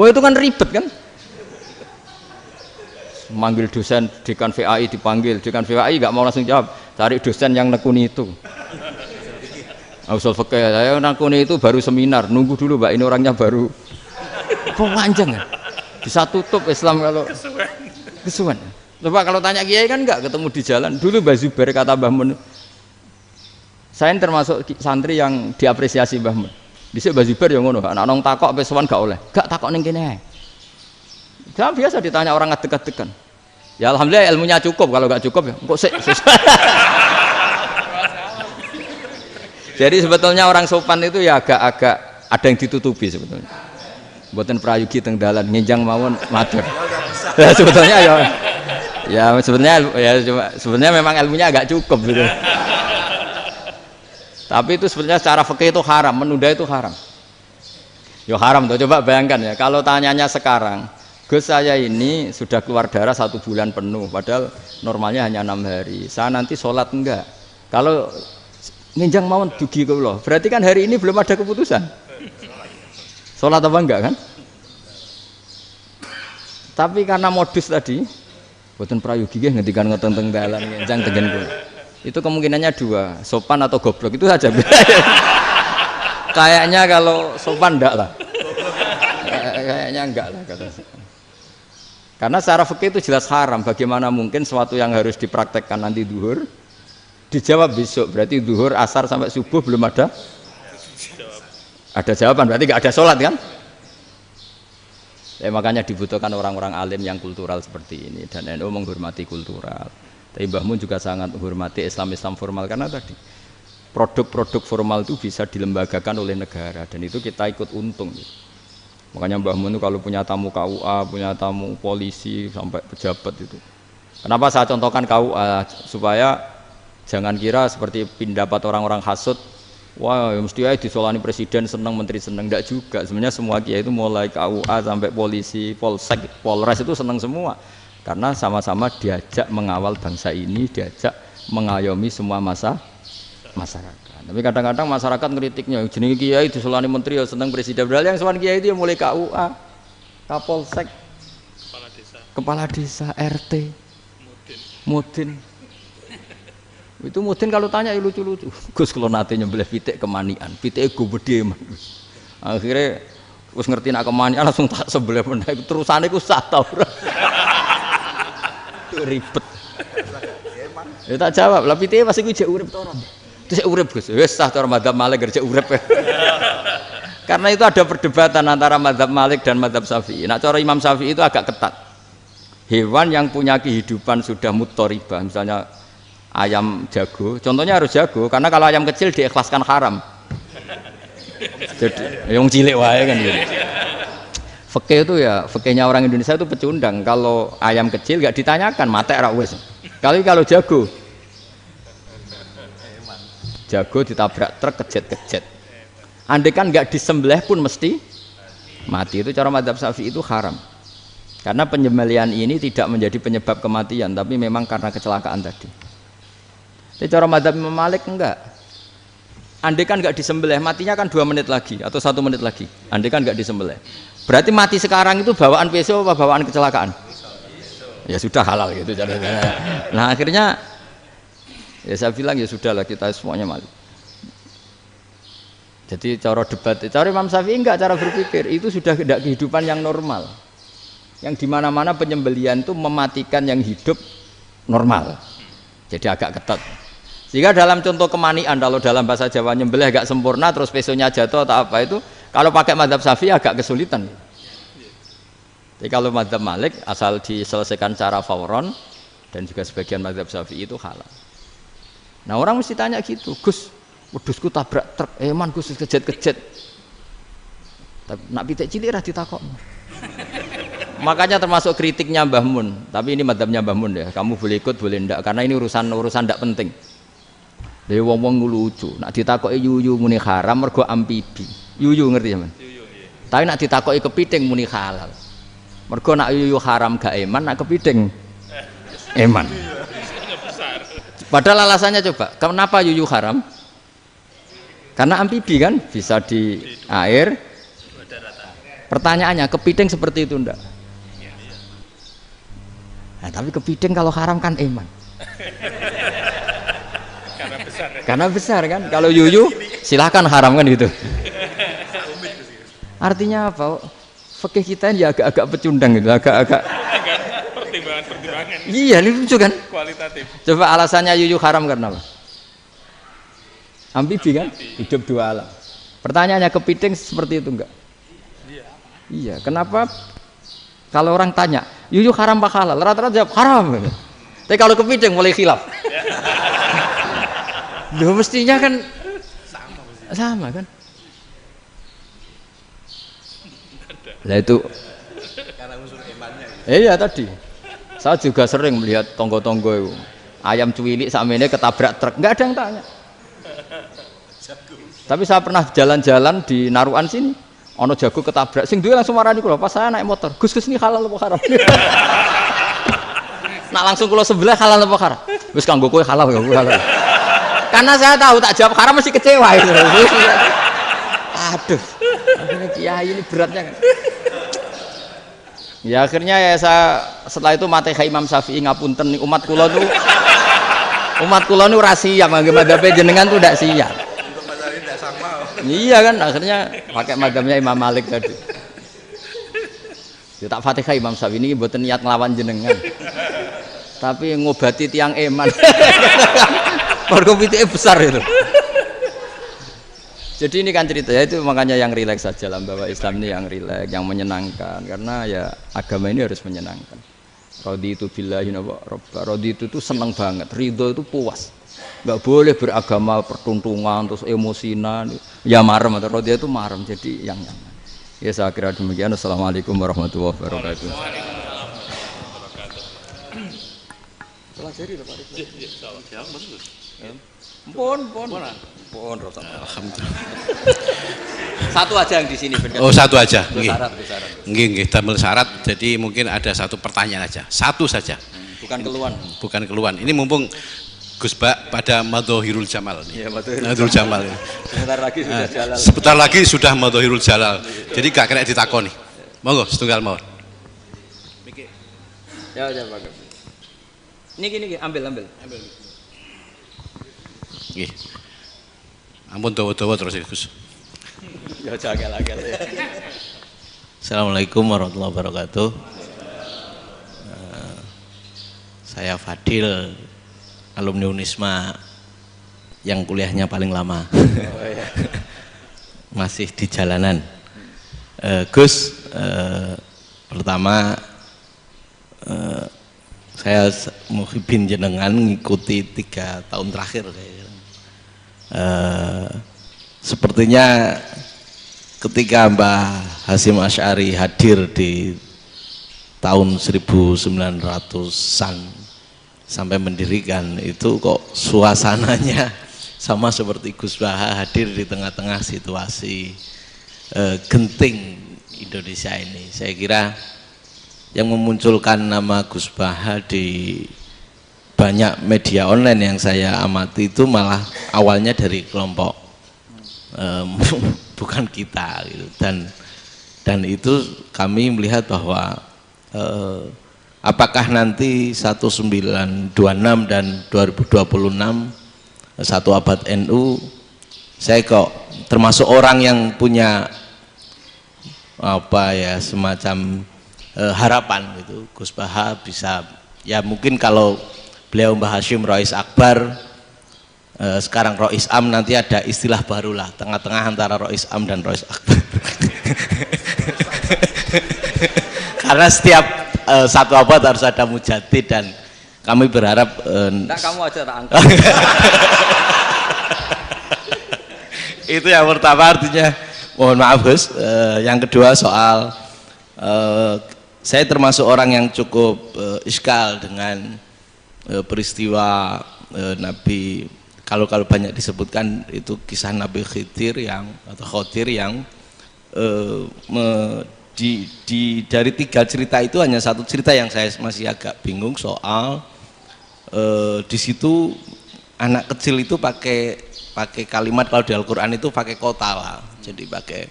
Wah itu kan ribet kan? Manggil dosen dekan VAI dipanggil, dekan VAI nggak mau langsung jawab, cari dosen yang nekuni itu. Usul fikih saya nekuni itu baru seminar, nunggu dulu Mbak ini orangnya baru. Kok panjang ya? Bisa tutup Islam kalau kesuwen. Coba kalau tanya kiai kan nggak ketemu di jalan. Dulu Mbah Zubair kata Mbah Mun, saya termasuk santri yang diapresiasi Mbah Mun. Dhisik Mbah Zubair yang ngono, anak nong takok pesuan gak oleh, gak takok ning kene. Jangan biasa ditanya orang ngadeg-adegan. Ya alhamdulillah ilmunya cukup, kalau gak cukup ya kok sik. Jadi sebetulnya orang sopan itu ya agak-agak ada yang ditutupi sebetulnya. Mboten prayogi teng dalan ngenjang mawon matur. Ya sebetulnya ya sebenarnya memang ilmunya agak cukup gitu. Tapi itu sebenarnya secara fikih itu haram, menunda itu haram. Ya haram tuh, coba bayangkan ya, kalau tanyanya sekarang, Gus saya ini sudah keluar darah 1 bulan penuh, padahal normalnya hanya 6 hari. Saya nanti sholat enggak? Kalau nginjang mawon dugi kula, berarti kan hari ini belum ada keputusan. Sholat apa enggak kan? Tapi karena modus tadi, boten prayogi nggih ngendikan ngoten teng dalan nginjang tegen kula. Itu kemungkinannya 2, sopan atau goblok, itu saja. Kayaknya kalau sopan enggak lah. Kayaknya enggak lah kata saya. Karena secara fikih itu jelas haram. Bagaimana mungkin sesuatu yang harus dipraktekkan nanti duhur dijawab besok, berarti duhur, asar sampai subuh belum ada jawaban, berarti enggak ada sholat kan? Makanya dibutuhkan orang-orang alim yang kultural seperti ini, dan NU menghormati kultural. Tapi Mbah Mun juga sangat menghormati Islam formal, karena tadi produk-produk formal itu bisa dilembagakan oleh negara, dan itu kita ikut untung gitu. Makanya Mbah Mun itu kalau punya tamu KUA, punya tamu polisi sampai pejabat itu. Kenapa saya contohkan KUA? Supaya jangan kira seperti pendapat orang-orang hasud, wah mesti aja disolani presiden seneng, menteri seneng. Enggak juga, sebenarnya semua kiai itu mulai KUA sampai polisi, polsek, polres itu seneng semua. Karena sama-sama diajak mengawal bangsa ini, diajak mengayomi semua masyarakat. Tapi kadang-kadang masyarakat ngeritiknya, jenenge kiai disolani menteri ya seneng presiden. Padahal yang sowan kiai itu ya mulai KUA, Kapolsek, kepala desa, RT, Mudin. Itu Mudin kalau tanya ya lucu-lucu. Gus kalau nate nyembelih pitik kemanian, pitike go bedhe. Akhirnya wis ngerti nak kemanian langsung tak sebelah meneh. Terusane ku sah ta ora. Ribet. Ya tak jawab, lah pitike pas iku jek urip to ora? Terus urip Gus. Wis sah cara mazhab Malik jek urip. Karena itu ada perdebatan antara mazhab Malik dan mazhab Syafi'i. Nah, cara Imam Syafi'i itu agak ketat. Hewan yang punya kehidupan sudah mutharibah, misalnya ayam jago, contohnya harus jago, karena kalau ayam kecil diikhlaskan haram. Jadi yang cilik wae kan gitu. Fikih itu ya, fikihnya orang Indonesia itu pecundang. Kalau ayam kecil gak ditanyakan, mate ra wis. Kalau jago ditabrak truk kejet-kejet. Andai kan gak disembelih pun mesti mati. Itu cara mazhab Syafi'i itu haram. Karena penyembelihan ini tidak menjadi penyebab kematian, tapi memang karena kecelakaan tadi. Tapi cara mazhab Imam Malik enggak. Andai kan gak disembelih, matinya kan 2 menit lagi atau 1 menit lagi. Andai kan gak disembelih. Berarti mati sekarang itu bawaan pisau apa bawaan kecelakaan? Ya sudah halal gitu caranya. Nah akhirnya ya saya bilang ya sudahlah kita semuanya mati. Jadi cara debat, cara Imam Syafi'i enggak, cara berpikir itu sudah tidak kehidupan yang normal. Yang dimana-mana penyembelihan itu mematikan yang hidup normal. Jadi agak ketat. Sehingga dalam contoh kemanian, kalau dalam bahasa Jawa nyembelih agak sempurna terus pesonya jatuh atau apa itu, kalau pakai mazhab Syafi'i agak kesulitan. Jadi kalau mazhab Malik asal diselesaikan secara fauron, dan juga sebagian mazhab Syafi'i itu halal. Nah orang mesti tanya gitu, Gus, wedhusku tabrak truk, man Gus kejet-kejet. Tapi nak pitik cilik ra ditakok. Makanya termasuk kritiknya Mbah Mun, tapi ini mazhabnya Mbah Mun ya, kamu boleh ikut boleh ndak, karena ini urusan ndak penting. Dari wong-wong lucu, nak ditakoki yuyu muni haram mergo amfibi. Yuyu ngerti sampean? Yuyu, iya. Tapi nak ditakoki kepiting muni halal. Mergo nak yuyu haram gak eman, nak kepiting eman. Padahal alasannya coba, kenapa yuyu haram? Karena amfibi kan, bisa di air, Pertanyaannya, kepiting seperti itu enggak? Nah, tapi kepiting kalau haram kan iman. Karena besar kan. Kalau yuyu silahkan haram kan gitu. Artinya apa? Fikih kita ya agak-agak pecundang gitu, agak-agak pertimbangan. Iya, ini lucu kan? Kualitatif. Coba alasannya yuyu haram karena apa? Amfibi kan? Hidup dua alam. Pertanyaannya, kepiting seperti itu enggak? Iya. Kenapa? Kalau orang tanya, yuyu haram apa halal? Rata-rata jawab haram. Tapi kalau kepiting mulai khilaf. Loh, mestinya kan sama kan? Lah itu karena unsur imannya. Iya tadi. Saya juga sering melihat tonggo-tonggo itu. Ayam cuwilik sakmene ketabrak truk, enggak ada yang tanya. Tapi saya pernah jalan-jalan di Narukan sini. Ono jago ketabrak, sing duwe langsung marani kula pas saya naik motor. Gus ini halal apa haram? Nak langsung kula sebelah halal apa haram? Wis kanggo kowe halal ya halal. Karena saya tahu tak jawab haram mesti kecewa itu. Aduh. Akhirnya kiai ini beratnya kan. Ya akhirnya ya saya setelah itu Fatihah Imam Syafi'i ngapunten umat kula tuh ora siap madzhab jenengan tuh ndak siap. Iya kan akhirnya pakai madzhabnya Imam Malik tadi. Ya tak Fatihah Imam Syafi'i ini mboten niat nglawan jenengan. Tapi ngobati tiang eman. Mergo pitike besar itu. Jadi ini kan cerita ya, itu makanya yang rileks saja lah, bahwa Islam ini yang rileks, yang menyenangkan, karena ya agama ini harus menyenangkan. Raditu billahi robba, raditu itu seneng banget, ridho itu puas, nggak boleh beragama pertuntungan terus emosinan, ya marem atau raditu itu marem, jadi yang nyaman. Ya saya kira demikian. Assalamualaikum warahmatullahi wabarakatuh. Pelajari Pak. Pon, alhamdulillah. Satu aja yang di sini. Oh, satu aja. Nggih, tambah syarat. Jadi mungkin ada satu pertanyaan aja. Satu saja. Bukan keluhan. Bukan keluhan. Ini mumpung Gus Bak pada Madhohirul Jamal. Iya, Madhohirul Jamal. Sebentar lagi sudah Madhohirul Jalal. Jadi gak kena ditakoni. Monggo setunggal mawon. Ya, Pak. Ini ambil. Nggih. Ampun dawa-dawa terus Gus. Ya jaga-jaga ya. Assalamualaikum warahmatullahi wabarakatuh. Saya Fadil, alumni Unisma yang kuliahnya paling lama. Masih di jalanan. Gus, pertama saya muhibin jenengan ngikuti 3 tahun terakhir kayaknya. Sepertinya ketika Mbah Hasyim Asy'ari hadir di tahun 1900-an sampai mendirikan itu kok suasananya sama seperti Gus Baha hadir di tengah-tengah situasi genting Indonesia ini. Saya kira yang memunculkan nama Gus Baha di banyak media online yang saya amati itu malah awalnya dari kelompok bukan kita gitu. Dan itu kami melihat bahwa apakah nanti 1926 dan 2026 satu abad NU, saya kok termasuk orang yang punya apa ya semacam harapan gitu Gus Baha bisa ya mungkin kalau beliau Mbah Hasyim Rois Akbar, sekarang Rois Am, nanti ada istilah baru lah, tengah-tengah antara Rois Am dan Rois Akbar. Karena setiap satu abad harus ada mujadid dan kami berharap. Nah, kamu aja tak angkat. Itu yang pertama, artinya mohon maaf Gus. Yang kedua soal saya termasuk orang yang cukup iskal dengan peristiwa Nabi, kalau banyak disebutkan itu kisah Nabi Khidir Khodir yang dari 3 cerita itu hanya satu cerita yang saya masih agak bingung soal di situ anak kecil itu pakai kalimat, kalau di Al-Quran itu pakai kota lah, jadi pakai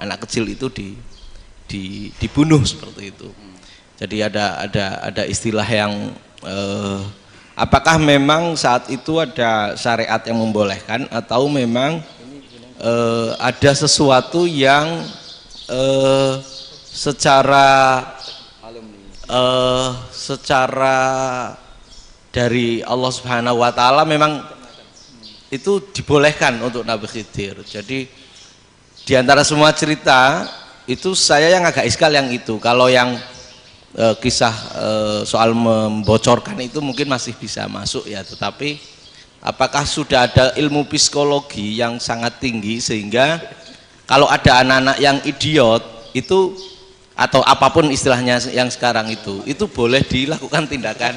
anak kecil itu dibunuh seperti itu. Jadi ada istilah yang apakah memang saat itu ada syariat yang membolehkan atau memang ada sesuatu yang secara dari Allah Subhanahu wa taala memang itu dibolehkan untuk Nabi Khidir. Jadi di antara semua cerita itu saya yang agak iskal yang itu. Kalau yang kisah soal membocorkan itu mungkin masih bisa masuk ya, tetapi apakah sudah ada ilmu psikologi yang sangat tinggi sehingga kalau ada anak-anak yang idiot itu atau apapun istilahnya yang sekarang itu boleh dilakukan tindakan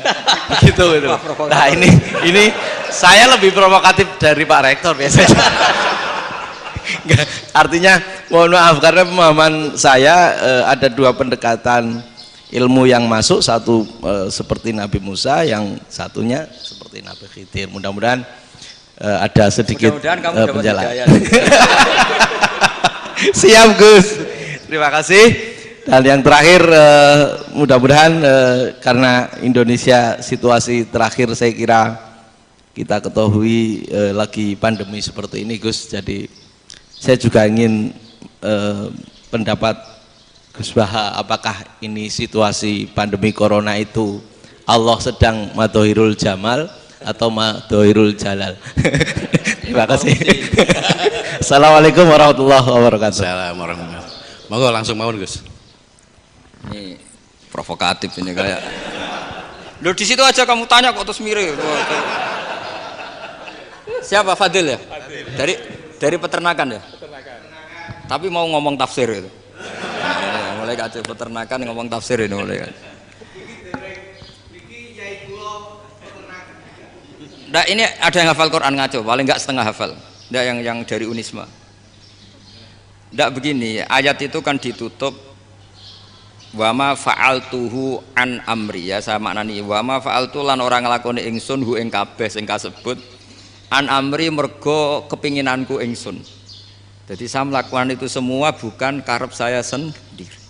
begitu gitu. Nah ini saya lebih provokatif dari Pak Rektor biasanya. Artinya mohon maaf karena pemahaman saya ada dua pendekatan ilmu yang masuk, satu seperti Nabi Musa, yang satunya seperti Nabi Khidir. Mudah-mudahan ada sedikit penjelasan. Siap Gus, terima kasih. Dan yang terakhir mudah-mudahan karena Indonesia situasi terakhir saya kira kita ketahui lagi pandemi seperti ini Gus, jadi saya juga ingin pendapat Gus Baha, apakah ini situasi pandemi corona itu Allah sedang madhohirul jamal atau madhohirul jalal? Terima kasih. Assalamualaikum warahmatullahi wabarakatuh. Assalamualaikum warahmatullahi wabarakatuh. Monggo langsung mawon Gus. Ini provokatif ini kayak. Loh di situ aja kamu tanya kok terus mirip. Siapa Fadil ya? Dari peternakan ya? Tapi mau ngomong tafsir itu. Mulai kacau peternakan ngomong tafsir ini mulai kan. Nah ini ada yang hafal Quran ngaco, paling enggak setengah hafal. Nggak yang dari Unisma. Nggak begini, ayat itu kan ditutup wama fa'altuhu an amri, ya saya maknani wama fa'altu lan orang nglakoni ingsun hu ing kabeh sing kasebut an amri mergo kepinginanku ingsun. Jadi saya melakukan itu semua bukan karep saya sendiri.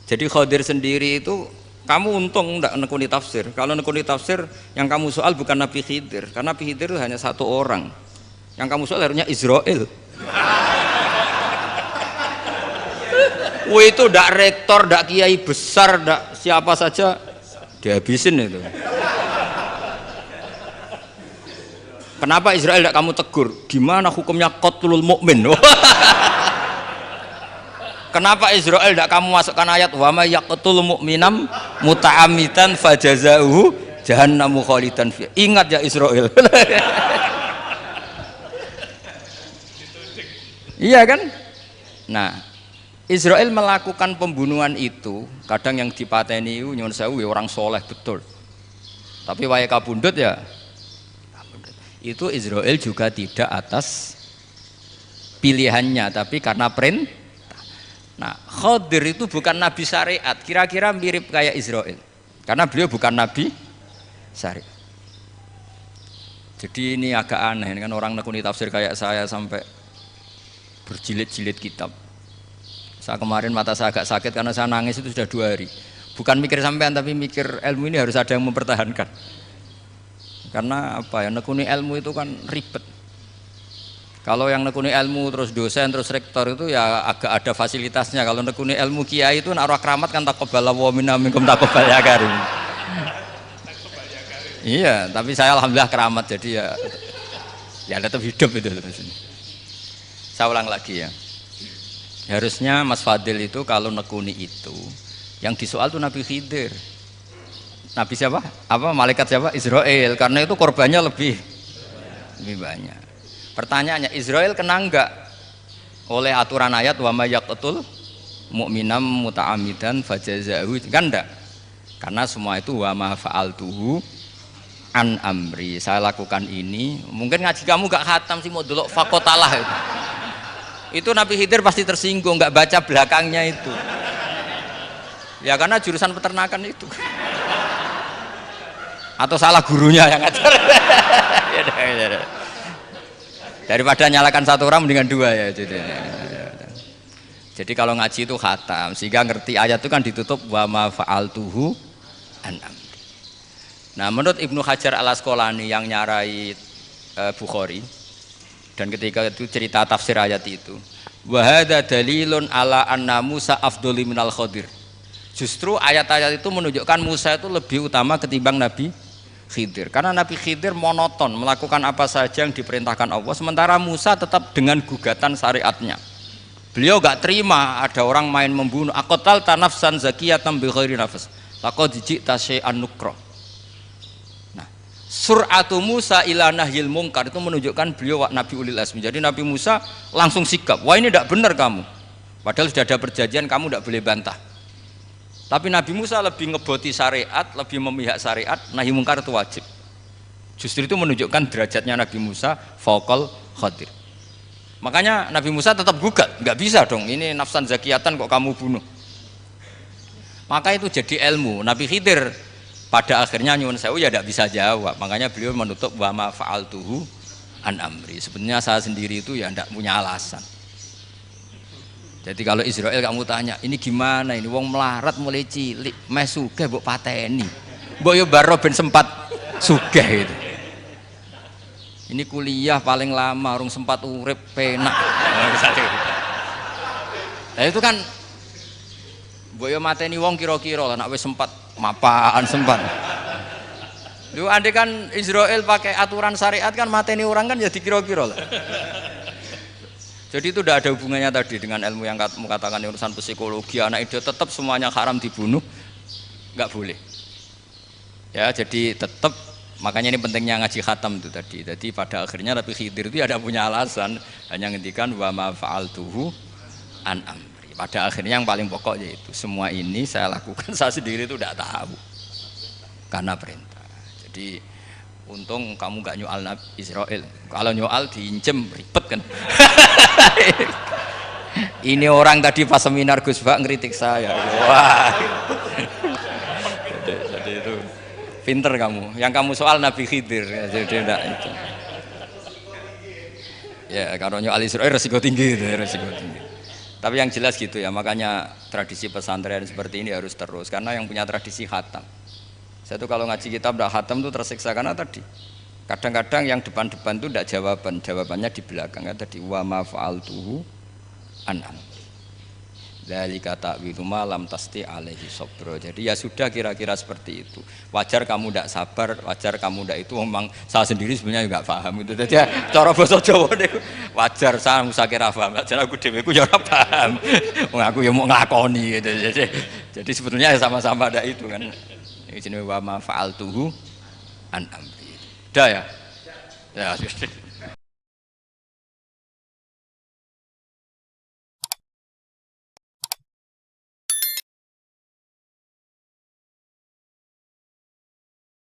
Jadi Khadir sendiri itu kamu untung enggak nekuni tafsir. Kalau nekuni tafsir yang kamu soal bukan Nabi Khidir, karena Nabi Khidir itu hanya satu orang. Yang kamu soal harusnya Israel. Wih itu ndak rektor, ndak kiai besar, ndak siapa saja dihabisin itu. Kenapa Israel ndak kamu tegur? Gimana hukumnya qatlul mukmin? Kenapa Israel ndak kamu masukkan ayat wa may yaqtul mu'minam muta'ammidan fajazauhu jahannamu khalidan fi. Ingat ya Israel. Iya kan? Nah, Israel melakukan pembunuhan itu, kadang yang dipateni nyuwun sewu orang soleh betul. Tapi wae kabundut ya. Itu Israel juga tidak atas pilihannya, tapi karena perintah. Nah, Khadir itu bukan nabi syariat, kira-kira mirip kayak Israel. Karena beliau bukan nabi syariat. Jadi ini agak aneh, kan orang nekuni tafsir kayak saya sampai berjilid-jilid kitab. Saya kemarin mata saya agak sakit karena saya nangis itu sudah 2 hari. Bukan mikir sampean tapi mikir ilmu ini harus ada yang mempertahankan. Karena apa ya, nekuni ilmu itu kan ribet. Kalau yang nekuni ilmu terus dosen terus rektor itu ya agak ada fasilitasnya. Kalau nekuni ilmu kiai itu naruh keramat kan taqabbala wa minna minkum taqabbal ya karim. Iya, tapi saya alhamdulillah keramat jadi ya tetap hidup itu. Saya ulang lagi ya. Harusnya Mas Fadil itu kalau nekuni itu yang disoal tuh Nabi Khidir. Nabi siapa? Apa malaikat siapa? Israel. Karena itu korbannya lebih banyak. Pertanyaannya, Israel kena enggak oleh aturan ayat wa may yaqtul mu'minam muta'ammidan fajazaahu? Kan enggak. Karena semua itu wa ma fa'altuhu an amri. Saya lakukan ini. Mungkin ngaji kamu enggak khatam sih mau delok fakotalah itu. Itu Nabi Khidir pasti tersinggung, enggak baca belakangnya itu. Ya karena jurusan peternakan itu. Atau salah gurunya yang ngajar. Ya. Daripada nyalakan 1 orang mendingan 2 ya. Jadi kalau ngaji itu khatam, sehingga ngerti ayat itu kan ditutup wa ma fa'altuhu an amri. Nah, menurut Ibnu Hajar Al-Asqalani yang nyarai Bukhari, dan ketika itu cerita tafsir ayat itu, wa hadza dalilun ala anna Musa afdhali minal Khadir. Justru ayat-ayat itu menunjukkan Musa itu lebih utama ketimbang Nabi Khidir, karena Nabi Khidir monoton melakukan apa saja yang diperintahkan Allah, sementara Musa tetap dengan gugatan syariatnya. Beliau gak terima ada orang main membunuh. Aqtal tanafsan zakiyatan bi ghairi nafs laqad ji'ta syai'an nukra. Nah, sur'atu Musa ila nahyil munkar itu menunjukkan beliau Nabi ulil azmi. Jadi Nabi Musa langsung sikap, wah ini tidak benar kamu, padahal sudah ada perjanjian, kamu tidak boleh bantah. Tapi Nabi Musa lebih ngeboti syariat, lebih memihak syariat, nahi mungkar itu wajib. Justru itu menunjukkan derajatnya Nabi Musa fauqal Khadir. Makanya Nabi Musa tetap gugat, nggak bisa dong, ini nafsan zakiyatan kok kamu bunuh. Maka itu jadi ilmu. Nabi Khidir pada akhirnya nyuwun sewu ya tidak bisa jawab. Makanya beliau menutup wa ma fa'altuhu an amri. Sebenarnya saya sendiri itu ya tidak punya alasan. Jadi kalau Israel kamu tanya, ini gimana ini wong melarat mulai cilik, meh sugih mbok pateni. Mbok yo baro ben sempat sugih gitu. Ini kuliah paling lama, urung sempat urip penak. Nah itu kan boyo mateni wong kira-kira lah, nak wis sempat mapan sempat. Lu andai kan Israel pakai aturan syariat kan mateni orang kan ya dikira-kira lah. Jadi itu tidak ada hubungannya tadi dengan ilmu yang kamu katakan urusan psikologi, anak itu tetap semuanya haram dibunuh, nggak boleh. Ya jadi tetap. Makanya ini pentingnya ngaji khatam itu tadi. Jadi pada akhirnya Nabi Khidir itu ada punya alasan, hanya ngendikan wa ma fa'altuhu an amri. Pada akhirnya yang paling pokok yaitu semua ini saya lakukan, saya sendiri itu tidak tahu karena perintah. Jadi untung kamu nggak nyual Nabi Israel. Kalau nyual diincem ribet kan. Ini orang tadi pas seminar Gus Bak ngeritik saya. Wah. Jadi itu pinter kamu, yang kamu soal Nabi Khidir, jadi tidak itu. Ya kalau nyoal Israel resiko tinggi itu, resiko tinggi. Tapi yang jelas gitu ya, makanya tradisi pesantren seperti ini harus terus, karena yang punya tradisi khatam. Saya tuh kalau ngaji kitab udah khatam tuh tersiksa karena tadi. Kadang-kadang yang depan-depan tuh tidak jawabannya di belakang ya tadi wa ma fa'altuhu an amri. Dzalika ta'wilu ma lam tasti alaihi sabra. Jadi ya sudah kira-kira seperti itu. Wajar kamu tidak sabar, wajar kamu tidak itu, memang saya sendiri sebenarnya juga paham itu. Jadi cara basa Jawa niku wajar saya musakira paham. Jadi aku dhewe ku ya ora paham. Wong aku ya mau nglakoni gitu. Jadi sebetulnya sama-sama ada itu kan. Ini jenenge wa ma fa'altuhu an amri. Dah ya. Ya.